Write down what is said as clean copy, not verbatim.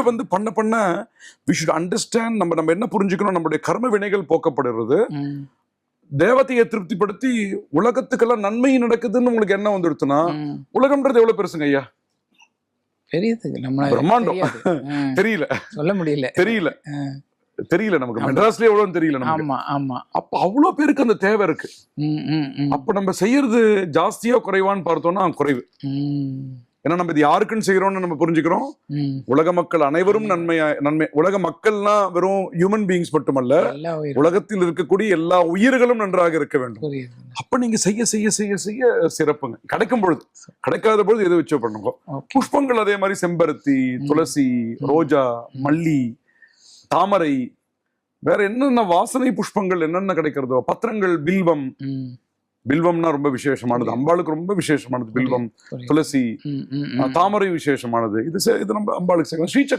வந்து பண்ண பண்ண we should understand நம்ம என்ன புரிஞ்சுக்கணும், நம்மளுடைய கர்ம வினைகள் போக்கப்படுறது, தேவதையை திருப்திப்படுத்தி உலகத்துக்கெல்லாம் நன்மை நடக்குதுன்னு உங்களுக்கு என்ன வந்துடுச்சுன்னா, உலகம்ன்றது எவ்வளவு பெருசுங்க ஐயா? பெரியது, நம்ம பிரம்மாண்டம். தெரியல, சொல்ல முடியல, தெரியல நமக்கு மெட்ராஸ்லயே எவ்வளவு தெரியல நமக்கு. ஆமா ஆமா. அப்ப அவ்வளவு பேருக்கு அந்த தேவை இருக்கு. அப்ப நம்ம செய்யறது ஜாஸ்தியா குறைவான்னு பார்த்தோம்னா குறைவு. ஏன்னா நம்ம இது யாருக்குன்னு செய்யறோம்னு நம்ம புரிஞ்சுக்கிறோம். உலக மக்கள் அனைவரும் நன்மை. உலக மக்கள்னா வெறும் ஹியூமன் பீயிங்ஸ் மட்டுமல்ல, உலகத்தில் இருக்கக்கூடிய எல்லா உயிர்களும் நன்றாக இருக்க வேண்டும். அப்ப நீங்க செய்ய செய்ய செய்ய செய்ய சிறப்புங்க. கிடைக்கும் பொழுது, கிடைக்காத பொழுது எது வச்சு பண்ணுங்க. புஷ்பங்கள் அதே மாதிரி செம்பருத்தி, துளசி, ரோஜா, மல்லி, தாமரை, வேற என்னென்ன வாசனை புஷ்பங்கள் என்னென்ன கிடைக்கிறதோ, பத்திரங்கள், பில்வம். பில்வம்னா ரொம்ப விசேஷமானது, அம்பாளுக்கு ரொம்ப விசேஷமானது. பில்வம், துளசி, தாமரை விசேஷமானது. இது நம்ம அம்பாளுக்கு செய்யலாம். ஸ்ரீசக்கர